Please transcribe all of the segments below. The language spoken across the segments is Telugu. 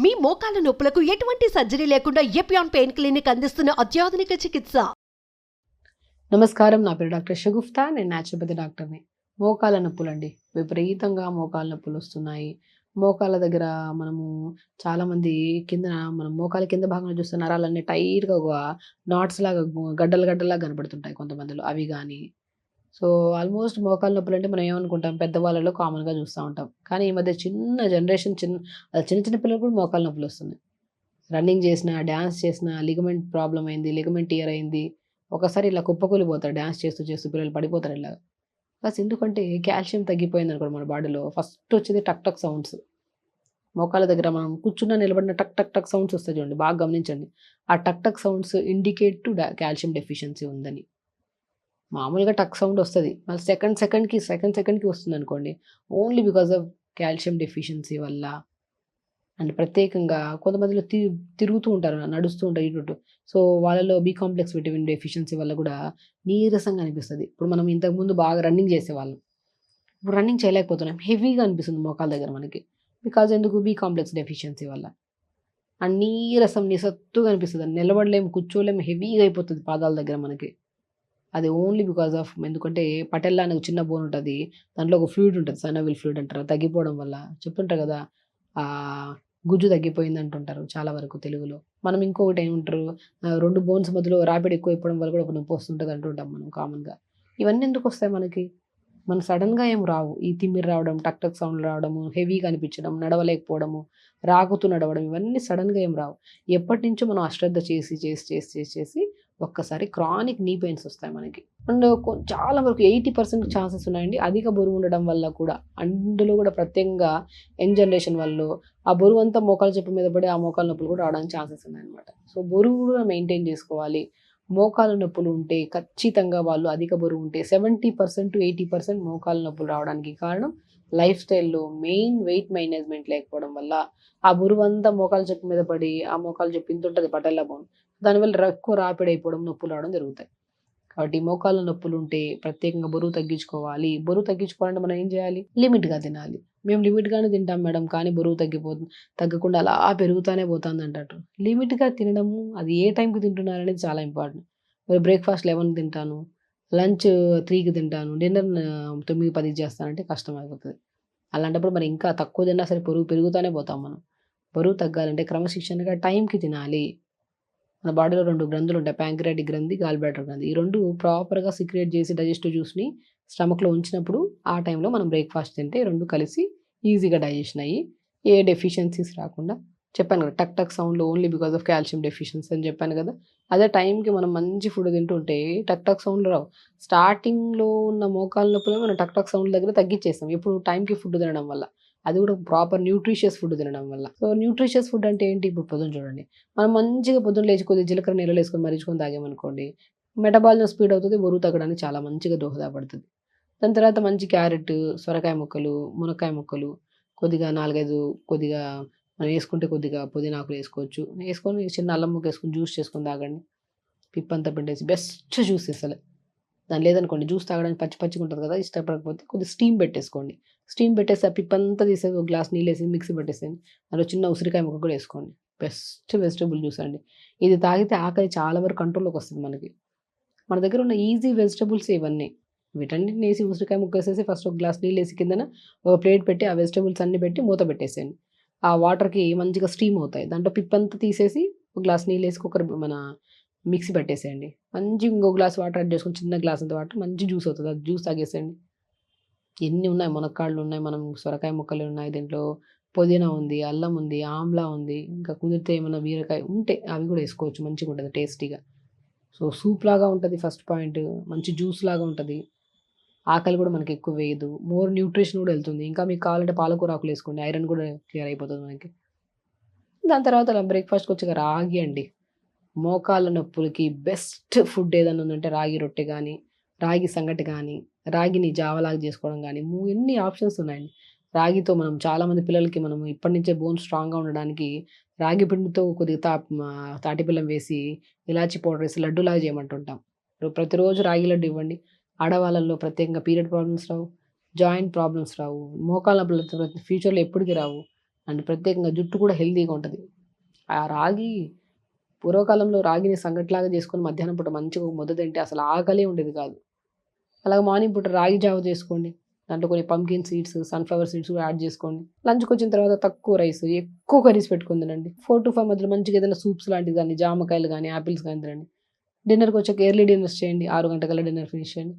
మీ మోకాల నొప్పులకు ఎటువంటి సర్జరీ లేకుండా ఎపియాన్ పెయిన్ క్లినిక్ అందిస్తున్న అత్యాధునిక చికిత్స. నమస్కారం, నా పేరు డాక్టర్ షగుఫ్తా. నేను న్యాచురోపతి డాక్టర్ని. మోకాల నొప్పులు అండి, విపరీతంగా మోకాల నొప్పులు వస్తున్నాయి. మోకాల దగ్గర మనము చాలామంది కింద మనం మోకాల కింద భాగంలో చూస్తే నరాలన్నీ టైట్గా ఒక నాట్స్ లాగా గడ్డలు గడ్డలాగా కనబడుతుంటాయి కొంతమందిలో, అవి కానీ. సో ఆల్మోస్ట్ మోకాల నొప్పులు అంటే మనం ఏమనుకుంటాం, పెద్దవాళ్ళలో కామన్గా చూస్తూ ఉంటాం. కానీ ఈ మధ్య చిన్న జనరేషన్ చిన్న చిన్న పిల్లలు కూడా మోకాల నొప్పులు వస్తున్నాయి. రన్నింగ్ చేసినా, డ్యాన్స్ చేసినా లిగమెంట్ ప్రాబ్లం అయింది, లిగమెంట్ టియర్ అయింది. ఒకసారి ఇలా కుప్పకూలిపోతారు, డ్యాన్స్ చేస్తూ చేస్తూ పిల్లలు పడిపోతారు ఇలా. ప్లస్ ఎందుకంటే కాల్షియం తగ్గిపోయింది అనుకోండి మన బాడీలో, ఫస్ట్ వచ్చేది టక్ టక్ సౌండ్స్. మోకాల దగ్గర మనం కూర్చున్న నిలబడిన టక్ టక్ టక్ సౌండ్స్ వస్తాయి చూడండి, బాగా గమనించండి. ఆ టక్ టక్ sounds indicate to calcium deficiency ఉందని. మామూలుగా టక్ సౌండ్ వస్తుంది, మళ్ళీ సెకండ్కి వస్తుంది అనుకోండి, only because of calcium deficiency వల్ల. అండ్ ప్రత్యేకంగా కొంతమందిలో తిరుగుతూ ఉంటారు, నడుస్తూ ఉంటారు ఇటు. సో వాళ్ళలో బి కాంప్లెక్స్ విటమిన్ డెఫిషియన్సీ వల్ల కూడా నీరసంగా అనిపిస్తుంది. ఇప్పుడు మనం ఇంతకుముందు బాగా రన్నింగ్ చేసేవాళ్ళం, ఇప్పుడు రన్నింగ్ చేయలేకపోతున్నాం, హెవీగా అనిపిస్తుంది మోకాల దగ్గర మనకి. బికాజ్ ఎందుకు, బి కాంప్లెక్స్ డెఫిషియన్సీ వల్ల. అండ్ నీరసం నిసత్తుగా అనిపిస్తుంది, నిలబడలేము, కూర్చోలేము, హెవీగా అయిపోతుంది పాదాల దగ్గర మనకి. అది ఓన్లీ బికాజ్ ఆఫ్, ఎందుకంటే పటెల్లా అనే చిన్న బోన్ ఉంటుంది, దాంట్లో ఒక ఫ్లూయిడ్ ఉంటుంది, సైనోవిల్ ఫ్లూయిడ్ అంటారు, తగ్గిపోవడం వల్ల. చెప్తుంటారు కదా, గుజ్జు తగ్గిపోయింది అంటుంటారు చాలా వరకు తెలుగులో. మనం ఇంకొకటి ఏమంటారు, 2 బోన్స్ మధ్యలో రాపిడ్ ఎక్కువ అయిపోవడం వల్ల కూడా ఒక నొప్పి వస్తుంటుంది అంటుంటాం మనం కామన్గా. ఇవన్నీ ఎందుకు వస్తాయి మనకి? మన సడన్గా ఏం రావు. ఈ తిమ్మిరి రావడం, టక్ టక్ సౌండ్ రావడము, హెవీగా అనిపించడం, నడవలేకపోవడము, రాకుతూ నడవడం, ఇవన్నీ సడన్గా ఏం రావు. ఎప్పటి నుంచో మనం అశ్రద్ధ చేసి చేసి చేసి చేసి చేసి ఒక్కసారి క్రానిక్ నీ పెయిన్స్ వస్తాయి మనకి. అండ్ చాలా వరకు 80% ఛాన్సెస్ ఉన్నాయండి అధిక బరువు ఉండడం వల్ల కూడా. అందులో కూడా ప్రత్యేకంగా యంగ్ జనరేషన్ వాళ్ళు ఆ బరువు అంతా మోకాలు చెప్పు మీద పడి ఆ మోకాలు నొప్పులు కూడా రావడానికి ఛాన్సెస్ ఉన్నాయన్నమాట. సో బరువు కూడా మెయింటైన్ చేసుకోవాలి. మోకాల నొప్పులు ఉంటే ఖచ్చితంగా వాళ్ళు అధిక బరువు ఉంటే 70% to 80% మోకాల నొప్పులు రావడానికి కారణం లైఫ్ స్టైల్లో మెయిన్ వెయిట్ మేనేజ్మెంట్ లేకపోవడం వల్ల. ఆ బరువు అంతా మోకాల చెప్పు మీద పడి, ఆ మోకాలు చెప్పు ఇంత ఉంటుంది పటేలా బోన్, దానివల్ల ఎక్కువ రాపిడ్ అయిపోవడం, నొప్పులు రావడం జరుగుతాయి. కాబట్టి మోకాళ్ళ నొప్పులు ఉంటే ప్రత్యేకంగా బరువు తగ్గించుకోవాలి. బరువు తగ్గించుకోవాలంటే మనం ఏం చేయాలి? లిమిట్గా తినాలి. మేము లిమిట్గానే తింటాం మేడం, కానీ బరువు తగ్గకుండా అలా పెరుగుతూనే పోతుంది అంటారు. లిమిట్గా తినడము, అది ఏ టైంకి తింటున్నారు అనేది చాలా ఇంపార్టెంట్. మరి బ్రేక్ఫాస్ట్ 11కి తింటాను, లంచ్ 3కి తింటాను, డిన్నర్ 9, 10కి చేస్తానంటే కష్టం అయిపోతుంది. అలాంటప్పుడు మరి ఇంకా తక్కువ తిన్నా సరే బరువు పెరుగుతూనే పోతాం మనం. బరువు తగ్గాలంటే క్రమశిక్షణగా టైంకి తినాలి. మన బాడీలో 2 గ్రంథులు ఉంటాయి, ప్యాంక్రియాటిక్ గ్రంథి, గాల్ బ్లాడర్ గ్రంథి. ఈ 2 ప్రాపర్గా సీక్రెట్ చేసి డైజెస్టివ్ జ్యూస్ని స్టమక్లో ఉంచినప్పుడు ఆ టైంలో మనం బ్రేక్ఫాస్ట్ తింటే 2 కలిసి ఈజీగా డైజెషన్ అయ్యి ఏ డెఫిషియన్సీస్ రాకుండా. చెప్పాను కదా, టక్ టక్ సౌండ్లో only because of calcium deficiency అని చెప్పాను కదా. అదే టైంకి మనం మంచి ఫుడ్ తింటుంటే టక్ టక్ సౌండ్లు రావు. స్టార్టింగ్లో ఉన్న మోకాల నొప్పులు మనం టక్ టక్ సౌండ్ దగ్గర తగ్గించేస్తాం ఇప్పుడు టైంకి ఫుడ్ తినడం వల్ల. అది కూడా ప్రాపర్ న్యూట్రిషియస్ ఫుడ్ తినడం వల్ల. సో న్యూట్రిషియస్ ఫుడ్ అంటే ఏంటి? ఇప్పుడు పొద్దున చూడండి, మనం మంచిగా పొద్దున్న లేచి కొద్దిగా జీలకర్ర నీళ్ళలో వేసుకొని మరిచుకొని తాగామనుకోండి, మెటబాలిజం స్పీడ్ అవుతుంది, బరువు తగ్గడానికి చాలా మంచిగా దోహదపడుతుంది. దాని తర్వాత మంచి క్యారెట్, సొరకాయ ముక్కలు, మునక్కాయ ముక్కలు, కొద్దిగా 4-5 కొద్దిగా మనం వేసుకుంటే కొద్దిగా పుదీనాకులు వేసుకోవచ్చు, వేసుకొని చిన్న అల్లం ముక్క వేసుకొని జ్యూస్ చేసుకొని తాగండి. పిప్పంతా పిండేసి బెస్ట్ జ్యూస్ అసలు. దాని లేదనుకోండి, జ్యూస్ తాగడానికి పచ్చి పచ్చిగా ఉంటుంది కదా, ఇష్టపడకపోతే కొద్దిగా స్టీమ్ పెట్టేసుకోండి. స్టీమ్ పెట్టేసి ఆ పిప్పంతా తీసేసి ఒక గ్లాస్ నీళ్ళు వేసి మిక్సీ పెట్టేసేయండి. అందులో చిన్న ఉసిరికాయ ముక్క కూడా వేసుకోండి. బెస్ట్ వెజిటబుల్ జ్యూస్ అండి. ఇది తాగితే ఆకలి చాలా వరకు కంట్రోల్లోకి వస్తుంది మనకి. మన దగ్గర ఉన్న ఈజీ వెజిటబుల్స్ ఇవన్నీ. వీటన్నిటిని వేసి ఉసిరికాయ ముక్క వేసేసి ఫస్ట్ ఒక గ్లాస్ నీళ్ళు వేసి కిందన ఒక ప్లేట్ పెట్టి ఆ వెజిటబుల్స్ అన్ని పెట్టి మూత పెట్టేసేయండి. ఆ వాటర్కి మంచిగా స్టీమ్ అవుతాయి. దాంట్లో పిప్పంతా తీసేసి ఒక గ్లాస్ నీళ్ళు వేసి మన మిక్సీ పెట్టేసేయండి. మంచి ఇంకో గ్లాస్ వాటర్ యాడ్ చేసుకొని చిన్న గ్లాస్ అంత వాటర్ మంచి జ్యూస్ అవుతుంది, అది జ్యూస్ తాగేసేయండి. ఎన్ని ఉన్నాయి, మునక్కాళ్ళు ఉన్నాయి, మనం సొరకాయ ముక్కలు ఉన్నాయి, దీంట్లో పుదీనా ఉంది, అల్లం ఉంది, ఆమ్లా ఉంది, ఇంకా కుదిరితే ఏమైనా బీరకాయ ఉంటే అవి కూడా వేసుకోవచ్చు, మంచిగా ఉంటుంది టేస్టీగా. సో సూప్ లాగా ఉంటుంది ఫస్ట్ పాయింట్, మంచి జ్యూస్ లాగా ఉంటుంది, ఆకలి కూడా మనకి ఎక్కువ వేయదు, మోర్ న్యూట్రిషన్ కూడా వెళ్తుంది. ఇంకా మీకు కావాలంటే పాలకూర ఆకులు వేసుకోండి, ఐరన్ కూడా క్లియర్ అయిపోతుంది మనకి. దాని తర్వాత బ్రేక్ఫాస్ట్కి వచ్చాక రాగి అండి. మోకాళ్ళ నొప్పులకి బెస్ట్ ఫుడ్ ఏదైనా ఉందంటే రాగి రొట్టె కానీ, రాగి సంగటి కానీ, రాగిని జావలాగా చేసుకోవడం కానీ, ఎన్ని ఆప్షన్స్ ఉన్నాయండి. రాగితో మనం చాలామంది పిల్లలకి మనం ఇప్పటి నుంచే బోన్ స్ట్రాంగ్గా ఉండడానికి రాగి పిండితో కొద్దిగా తాటి బెల్లం వేసి ఇలాచి పౌడర్ వేసి లడ్డూలాగా చేయమంటుంటాం. ప్రతిరోజు రాగి లడ్డు ఇవ్వండి. ఆడవాళ్ళల్లో ప్రత్యేకంగా పీరియడ్ ప్రాబ్లమ్స్ రావు, జాయింట్ ప్రాబ్లమ్స్ రావు, మోకాళ్ళ నొప్పులు ఫ్యూచర్లో ఎప్పటికీ రావు. అండ్ ప్రత్యేకంగా జుట్టు కూడా హెల్తీగా ఉంటుంది. ఆ రాగి పూర్వకాలంలో రాగిని సంగటిలాగా చేసుకొని మధ్యాహ్నం పూట మంచిగా ఒక ముద్ద తింటే అసలు ఆకలే ఉండేది కాదు. అలాగే మార్నింగ్ పూట రాగి జావ చేసుకోండి. దాంట్లో కొన్ని పంకిన్ సీడ్స్, సన్‌ఫ్లవర్ సీడ్స్ కూడా యాడ్ చేసుకోండి. లంచ్‌కి వచ్చిన తర్వాత తక్కువ రైస్, ఎక్కువ కర్రీస్ పెట్టుకొని తినండి. 4-5 మధ్యలో మంచిగా ఏదైనా సూప్స్ లాంటివి గానీ, జామకాయలు గానీ, యాపిల్స్ గానీ తినండి. డిన్నర్‌కి వచ్చాక ఎర్లీ డిన్నర్స్ చేయండి. 6 గంటకల్లా డిన్నర్ ఫినిష్ చేయండి.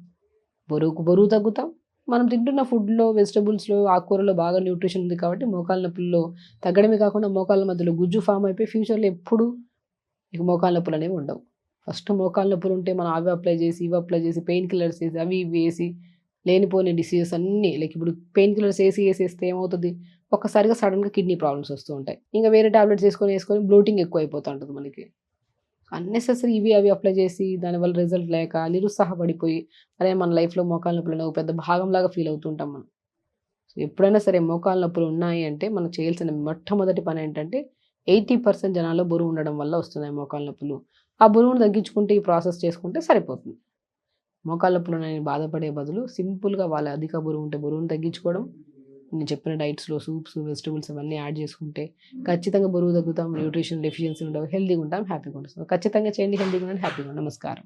బరువు తగ్గుతాం. మనం తింటున్న ఫుడ్‌లో, వెజిటబుల్స్‌లో, ఆకుకూరలో బాగా న్యూట్రిషన్ ఉంది కాబట్టి మోకాళ్ళ నొప్పుల్లో తగ్గడమే కాకుండా మోకాళ్ళ మధ్యలో గుజ్జు ఫామ్ అయిపోయి ఫ్యూచర్‌లో ఎప్పుడూ మీకు మోకాళ్ళ నొప్పులనేవి ఉండవు. ఫస్ట్ మోకాళ్ళ నొప్పులుంటే మనం అవి అప్లై చేసి, ఇవి అప్లై చేసి, పెయిన్ కిల్లర్స్ ఏసి, అవి ఇవి ఏసి, లేనిపోని డిసీజెస్ అన్నీ లైక్ ఇప్పుడు పెయిన్ కిల్లర్స్ ఏసేస్తే ఏమవుతది? ఒక్కసారిగా సడెన్‌గా కిడ్నీ ప్రాబ్లమ్స్ వస్తూ ఉంటాయి. ఇంక వేరే టాబ్లెట్స్ ఏసుకొని బ్లోటింగ్ ఎక్కువైపోతా ఉంటది మనకి. అన్నెసెసరీ ఇవి అవి అప్లై చేసి దానివల్ల రిజల్ట్ లేక నిరుత్సాహపడిపోయి, అరే! మన లైఫ్‌లో మోకాళ్ళ నొప్పులని ఒక పెద్ద భాగంలాగా ఫీల్ అవుతూ ఉంటాం మనం. సో, ఎప్పుడైనా సరే మోకాళ్ళ నొప్పులు ఉన్నాయి అంటే మనం చేయాల్సిన మొట్టమొదటి పనేంటంటే 80% జనాల్లో బరువు ఉండడం వల్ల వస్తున్నాయి మోకాళ్ళ నొప్పులు. ఆ బరువును తగ్గించుకుంటే ఈ ప్రాసెస్ చేసుకుంటే సరిపోతుంది. మోకాళ్ళ నొప్పులున్నాయని బాధపడే బదులు సింపుల్‌గా వాళ్ళ అధిక బరువు ఉంటే బరువును తగ్గించుకోవడం, నేను చెప్పిన డైట్స్‌లో సూప్స్, వెజిటబుల్స్ అవన్నీ యాడ్ చేసుకుంటే ఖచ్చితంగా బరువు తగ్గుతాం. న్యూట్రిషన్ డెఫిషియన్సీ ఉండవు. హెల్తీగా ఉంటాం. హ్యాపీగా ఉంటాం. సో, ఖచ్చితంగా చేయండి. హెల్తీగా ఉండండి. హ్యాపీగా ఉండండి. నమస్కారం.